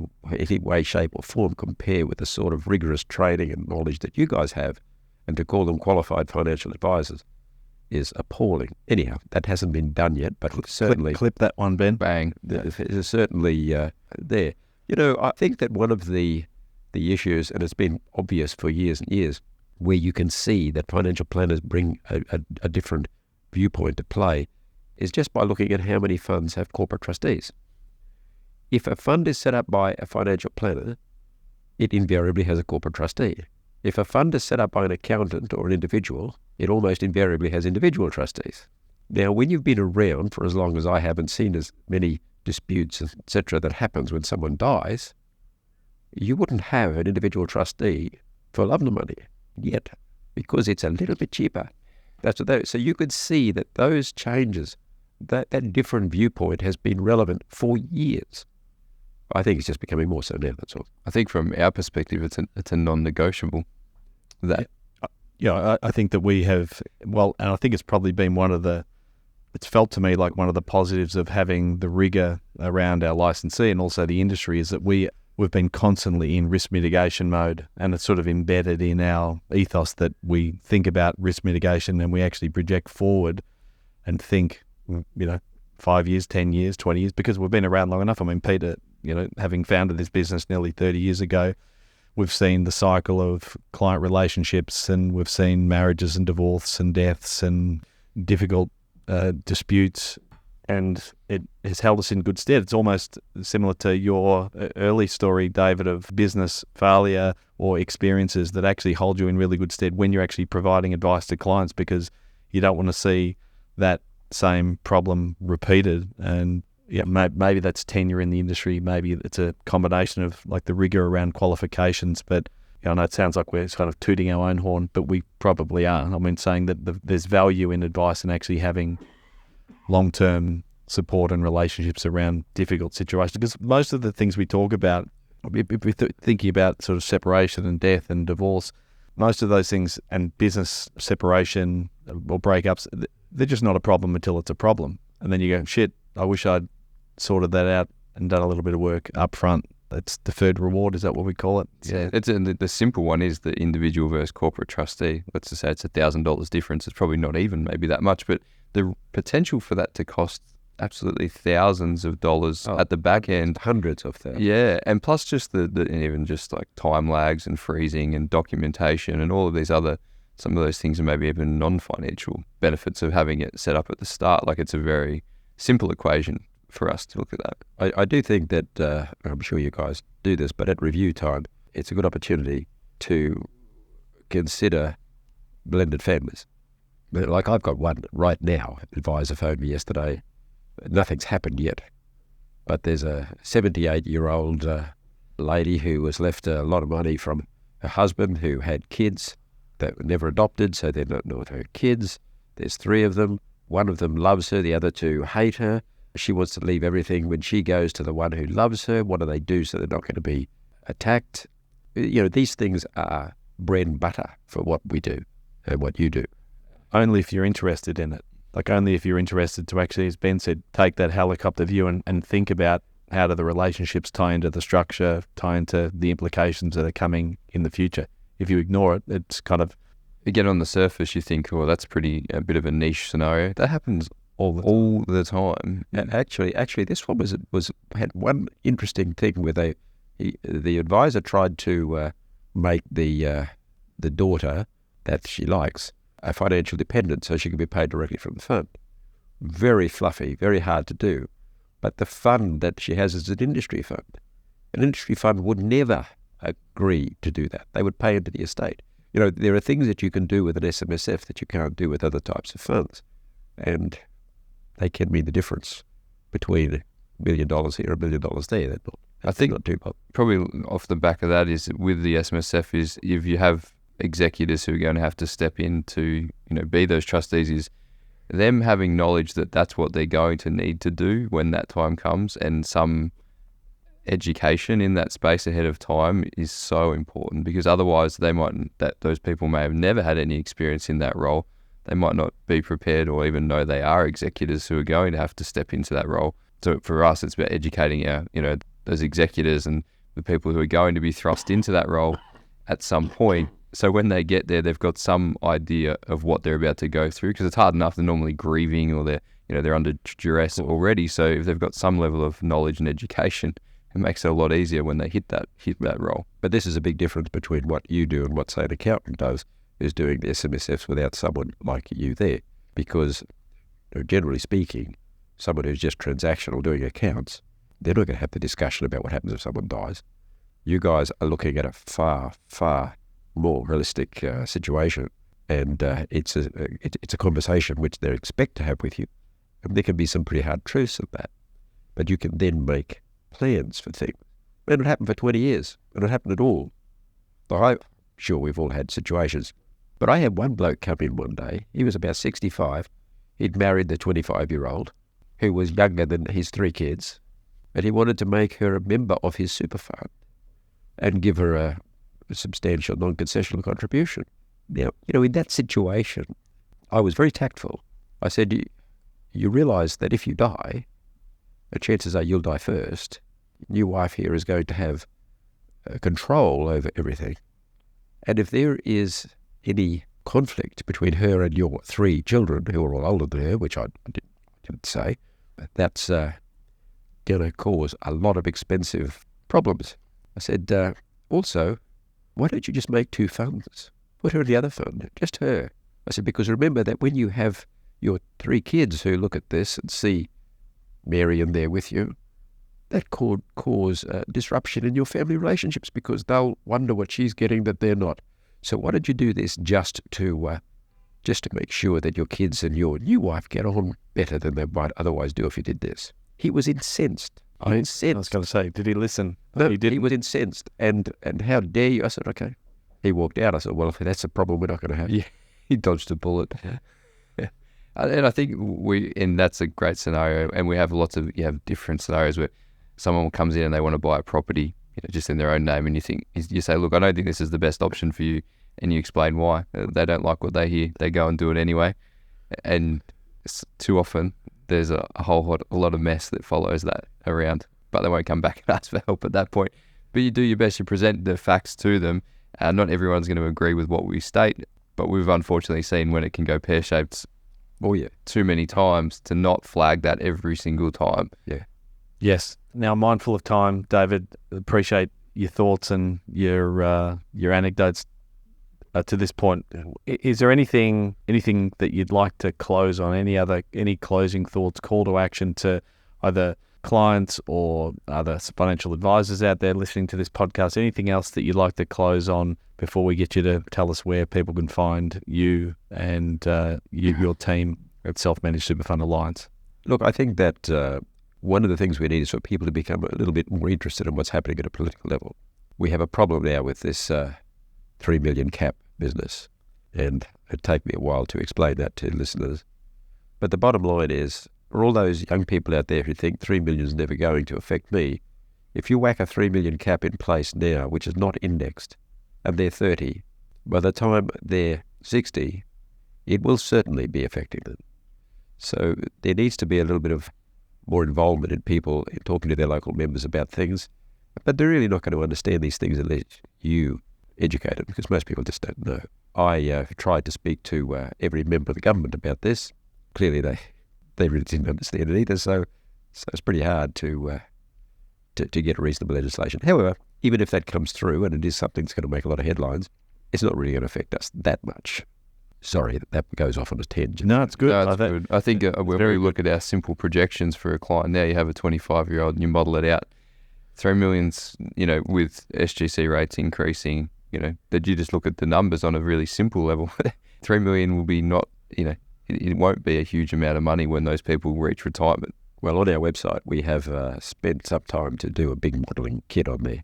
Speaker 4: way, shape or form compare with the sort of rigorous training and knowledge that you guys have, and to call them qualified financial advisors is appalling. Anyhow, that hasn't been done yet, but certainly...
Speaker 3: Clip that one, Ben.
Speaker 5: Bang.
Speaker 4: It's certainly there. I think that one of the issues, and it's been obvious for years and years, where you can see that financial planners bring a different viewpoint to play, is just by looking at how many funds have corporate trustees. If a fund is set up by a financial planner, it invariably has a corporate trustee. If a fund is set up by an accountant or an individual, it almost invariably has individual trustees. Now, when you've been around for as long as I have and seen as many disputes, etc., that happens when someone dies, you wouldn't have an individual trustee for love nor money yet, because it's a little bit cheaper. So you could see that those changes, that different viewpoint has been relevant for years. I think it's just becoming more so now, that's all.
Speaker 5: I think from our perspective, it's a non-negotiable.
Speaker 3: I think that we have, and I think it's probably been it's felt to me like one of the positives of having the rigor around our licensee and also the industry is that we've been constantly in risk mitigation mode, and it's sort of embedded in our ethos that we think about risk mitigation and we actually project forward and think, 5 years, 10 years, 20 years, because we've been around long enough. I mean, Peter, having founded this business nearly 30 years ago, we've seen the cycle of client relationships, and we've seen marriages and divorce and deaths and difficult disputes, and it has held us in good stead. It's almost similar to your early story, David, of business failure or experiences that actually hold you in really good stead when you're actually providing advice to clients, because you don't want to see that same problem repeated. And maybe that's tenure in the industry, maybe it's a combination of like the rigor around qualifications, but I know it sounds like we're kind of tooting our own horn, but we probably are. I mean, saying that there's value in advice and actually having long-term support and relationships around difficult situations, because most of the things we talk about, if we're thinking about sort of separation and death and divorce, most of those things, and business separation or breakups, they're just not a problem until it's a problem. And then you go, shit, I wish I'd sorted that out and done a little bit of work up front. That's deferred reward, is that what we call it?
Speaker 5: Yeah, the simple one is the individual versus corporate trustee. Let's just say it's $1,000 difference. It's probably not even maybe that much, but the potential for that to cost absolutely thousands of dollars at the back end.
Speaker 4: Hundreds of thousands.
Speaker 5: Yeah, and plus just and even just like time lags and freezing and documentation and all of these other, some of those things are maybe even non-financial benefits of having it set up at the start. Like, it's a very simple equation for us to look at that.
Speaker 4: I do think that, I'm sure you guys do this, but at review time, it's a good opportunity to consider blended families. Like, I've got one right now. Advisor phoned me yesterday. Nothing's happened yet, but there's a 78-year-old lady who was left a lot of money from her husband, who had kids that were never adopted, so they're not her kids. There's 3 of them. One of them loves her, the other 2 hate her. She wants to leave everything when she goes to the one who loves her. What do they do so they're not going to be attacked? These things are bread and butter for what we do and what you do.
Speaker 3: Only if you're interested in it. Like, only if you're interested to actually, as Ben said, take that helicopter view and think about how do the relationships tie into the structure, tie into the implications that are coming in the future. If you ignore it, it's kind of
Speaker 5: again, on the surface, you think, oh, that's a bit of a niche scenario. That happens all the time.
Speaker 4: And actually, this one had one interesting thing where the advisor tried to make the daughter that she likes a financial dependent so she can be paid directly from the fund. Very fluffy, very hard to do. But the fund that she has is an industry fund. An industry fund would never agree to do that. They would pay into the estate. You know, there are things that you can do with an SMSF that you can't do with other types of funds. And they can mean the difference between $1 million here and $1 million there.
Speaker 5: I think
Speaker 4: not too bad.
Speaker 5: Probably off the back of that is with the SMSF is if you have executors who are going to have to step in to, be those trustees, is them having knowledge that that's what they're going to need to do when that time comes, and some education in that space ahead of time is so important, because otherwise those people may have never had any experience in that role. They might not be prepared or even know they are executors who are going to have to step into that role. So for us, it's about educating those executors and the people who are going to be thrust into that role at some point. So when they get there, they've got some idea of what they're about to go through, because it's hard enough. They're normally grieving or they're under duress already. So if they've got some level of knowledge and education, it makes it a lot easier when they hit that role.
Speaker 4: But this is a big difference between what you do and what, say, an accountant does, is doing the SMSFs without someone like you there. Because, generally speaking, someone who's just transactional doing accounts, they're not going to have the discussion about what happens if someone dies. You guys are looking at a far, far more realistic situation, and it's a conversation which they expect to have with you. And there can be some pretty hard truths of that. But you can then make plans for things. And it happened for 20 years, and it happened at all. I'm sure we've all had situations. But I had one bloke come in one day. He was about 65. He'd married the 25-year-old, who was younger than his 3 kids, and he wanted to make her a member of his super fund and give her a substantial non-concessional contribution. Now, in that situation, I was very tactful. I said, you realise that if you die, the chances are you'll die first. Your wife here is going to have control over everything. And if there is any conflict between her and your 3 children, who are all older than her, which I didn't say, that's going to cause a lot of expensive problems. I said, also, why don't you just make 2 funds? Put her in the other fund, just her. I said, because remember that when you have your 3 kids who look at this and see Mary in there with you, that could cause disruption in your family relationships, because they'll wonder what she's getting that they're not. So why don't you do this just to make sure that your kids and your new wife get on better than they might otherwise do if you did this? He was incensed.
Speaker 3: I was going to say, did he listen?
Speaker 4: No,
Speaker 3: he didn't.
Speaker 4: He was incensed. And how dare you? I said, okay. He walked out. I said, well, if that's a problem we're not going to have.
Speaker 5: Yeah, he dodged a bullet. Yeah. And I think that's a great scenario. And we have you have different scenarios where someone comes in and they want to buy a property, just in their own name, and you say, look, I don't think this is the best option for you, and you explain why. They don't like what they hear. They go and do it anyway. And too often there's a lot of mess that follows that around, but they won't come back and ask for help at that point. But you do your best. You present the facts to them. Not everyone's going to agree with what we state, but we've unfortunately seen when it can go pear-shaped too many times to not flag that every single time.
Speaker 4: Yeah.
Speaker 3: Yes. Now, mindful of time, David, appreciate your thoughts and your anecdotes to this point. Is there anything that you'd like to close on? Any closing thoughts, call to action to either clients or other financial advisors out there listening to this podcast? Anything else that you'd like to close on before we get you to tell us where people can find you and your team at Self-Managed Super Fund Alliance?
Speaker 4: Look, I think that one of the things we need is for people to become a little bit more interested in what's happening at a political level. We have a problem now with this 3 million cap business, and it'd take me a while to explain that to listeners. But the bottom line is, for all those young people out there who think 3 million is never going to affect me, if you whack a 3 million cap in place now, which is not indexed, and they're 30, by the time they're 60, it will certainly be affecting them. So there needs to be a little bit of more involvement in people in talking to their local members about things, but they're really not going to understand these things unless you educated, because most people just don't know. I tried to speak to every member of the government about this. Clearly, they really didn't understand it either. So it's pretty hard to get reasonable legislation. However, even if that comes through, and it is something that's going to make a lot of headlines, it's not really going to affect us that much. Sorry, that goes off on a tangent.
Speaker 3: No, it's good.
Speaker 5: No, it's good. I think when we look at our simple projections for a client now, you have a 25-year-old and you model it out. 3 million's, with SGC rates increasing, that you just look at the numbers on a really simple level. 3 million will be not, it won't be a huge amount of money when those people reach retirement.
Speaker 4: Well, on our website, we have spent some time to do a big modelling kit on there,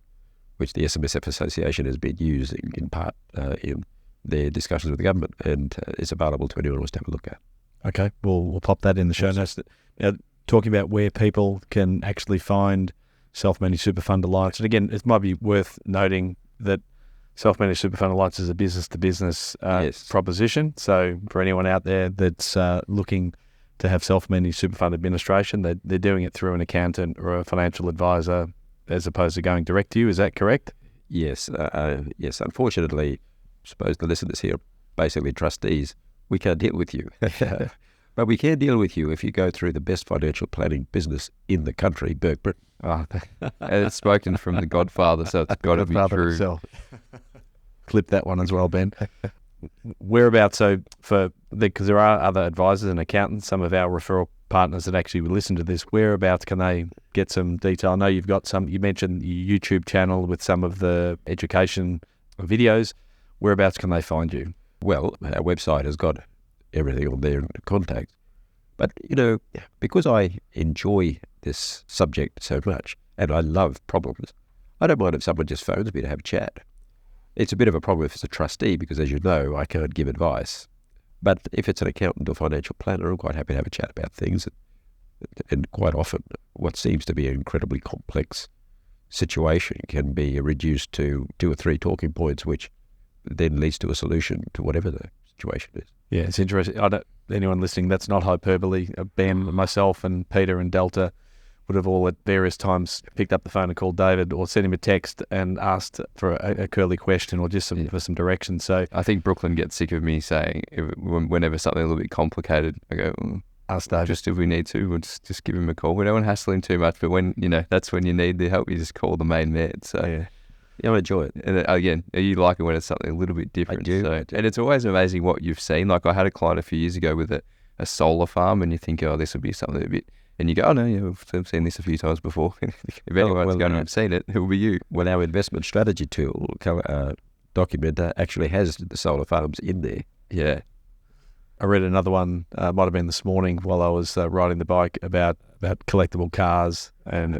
Speaker 4: which the SMSF Association has been using in part in their discussions with the government, and it's available to anyone who wants to have a look at.
Speaker 3: Okay, we'll pop that in the show notes. Now, talking about where people can actually find Self-Managed Super Fund Alliance, and again, it might be worth noting that Self-Managed Super Fund Alliance is a business-to-business proposition. So for anyone out there that's looking to have self-managed super fund administration, they're doing it through an accountant or a financial advisor as opposed to going direct to you. Is that correct?
Speaker 4: Yes. Yes. Unfortunately, I suppose the listeners here are basically trustees. We can't deal with you. But we can deal with you if you go through the best financial planning business in the country, Burke.
Speaker 5: And it's spoken from the Godfather, so it's got to be true.
Speaker 3: Himself. Clip that one as well, Ben. Whereabouts, because there are other advisors and accountants, some of our referral partners that actually would listen to this, whereabouts can they get some detail? I know you've got you mentioned your YouTube channel with some of the education videos. Whereabouts can they find you?
Speaker 4: Well, our website has got everything on there in contact. But, because I enjoy this subject so much and I love problems, I don't mind if someone just phones me to have a chat. It's a bit of a problem if it's a trustee because, as you know, I can't give advice. But if it's an accountant or financial planner, I'm quite happy to have a chat about things. And quite often, what seems to be an incredibly complex situation can be reduced to 2 or 3 talking points, which then leads to a solution to whatever the situation is.
Speaker 3: Yeah, it's interesting. Anyone listening, that's not hyperbole. Ben, myself, and Peter and Delta would have all at various times picked up the phone and called David or sent him a text and asked for a curly question or just for some direction. So
Speaker 5: I think Brooklyn gets sick of me saying whenever something a little bit complicated, I go,
Speaker 3: ask David.
Speaker 5: Just if we need to, we'll just give him a call. We don't want to hassle him too much, but when, that's when you need the help, you just call the main man. So
Speaker 4: yeah, I enjoy it.
Speaker 5: And again, you like it when it's something a little bit different.
Speaker 4: I do.
Speaker 5: And it's always amazing what you've seen. Like I had a client a few years ago with a solar farm, and you think, this would be something a bit... And you go, oh no, we've seen this a few times before. If anyone's going to have seen it, it will be you.
Speaker 4: Well, our investment strategy tool documenter actually has the solar farms in there.
Speaker 5: Yeah.
Speaker 3: I read another one, might have been this morning while I was riding the bike about collectible cars and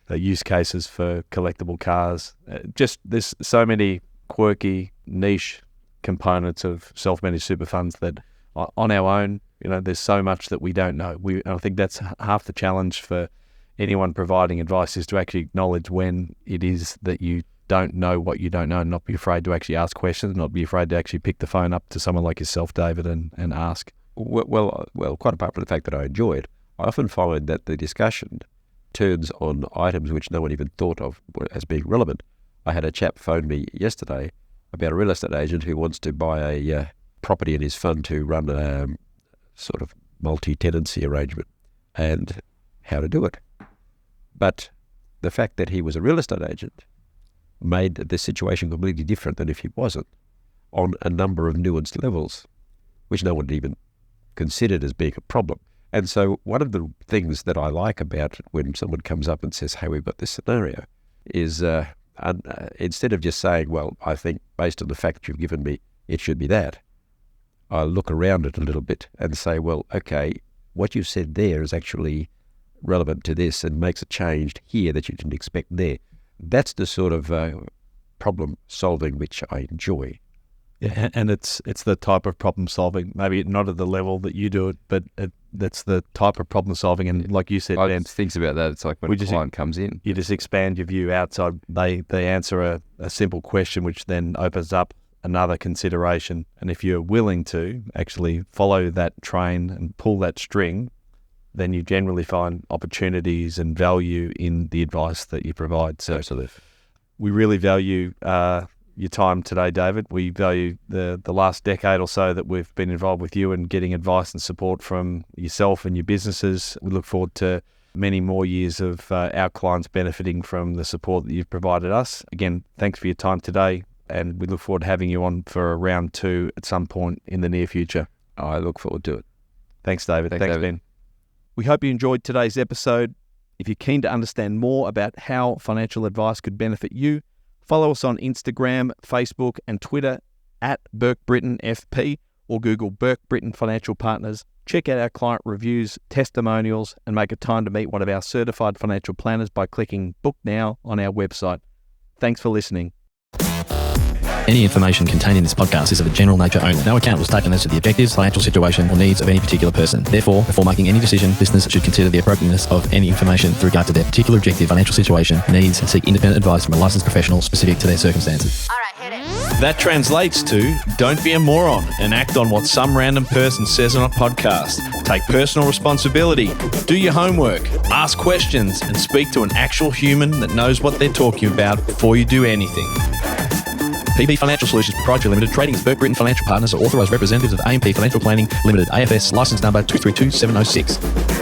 Speaker 3: use cases for collectible cars. Just there's so many quirky, niche components of self-managed super funds that on our own, there's so much that we don't know. I think that's half the challenge for anyone providing advice is to actually acknowledge when it is that you don't know what you don't know and not be afraid to actually ask questions, not be afraid to actually pick the phone up to someone like yourself, David, and ask.
Speaker 4: Well, quite apart from the fact that I enjoy it, I often find that the discussion turns on items which no one even thought of as being relevant. I had a chap phone me yesterday about a real estate agent who wants to buy a property in his fund to run a sort of multi-tenancy arrangement and how to do it. But the fact that he was a real estate agent made the situation completely different than if he wasn't on a number of nuanced levels, which no one had even considered as being a problem. And so one of the things that I like about when someone comes up and says, hey, we've got this scenario, is instead of just saying, well, I think based on the fact you've given me, it should be that, I look around it a little bit and say, well, okay, what you said there is actually relevant to this and makes a change here that you didn't expect there. That's the sort of problem solving which I enjoy.
Speaker 3: Yeah, and it's the type of problem solving, maybe not at the level that you do it, but that's the type of problem solving. And like you said, Ben,
Speaker 5: thinks about that. It's like when a client comes in,
Speaker 3: you just expand your view outside. They answer a simple question, which then opens up another consideration. And if you're willing to actually follow that train and pull that string, then you generally find opportunities and value in the advice that you provide. So
Speaker 4: absolutely.
Speaker 3: We really value your time today, David. We value the last decade or so that we've been involved with you and getting advice and support from yourself and your businesses. We look forward to many more years of our clients benefiting from the support that you've provided us. Again, thanks for your time today, and we look forward to having you on for a round 2 at some point in the near future.
Speaker 4: I look forward to it.
Speaker 3: Thanks, David. Thanks,
Speaker 5: David.
Speaker 3: Ben. We hope you enjoyed today's episode. If you're keen to understand more about how financial advice could benefit you, follow us on Instagram, Facebook, and Twitter at Burke Britain FP, or Google Burke Britain Financial Partners. Check out our client reviews, testimonials, and make a time to meet one of our certified financial planners by clicking Book Now on our website. Thanks for listening.
Speaker 6: Any information contained in this podcast is of a general nature only. No account was taken as to the objectives, financial situation, or needs of any particular person. Therefore, before making any decision, listeners should consider the appropriateness of any information with regard to their particular objective, financial situation, needs, and seek independent advice from a licensed professional specific to their circumstances.
Speaker 7: All right, hit it.
Speaker 8: That translates to don't be a moron and act on what some random person says on a podcast. Take personal responsibility, do your homework, ask questions, and speak to an actual human that knows what they're talking about before you do anything. PB Financial Solutions Proprietary Limited, trading as Burke Britain Financial Partners, are authorised representatives of AMP Financial Planning Limited, AFS, licence number 232706.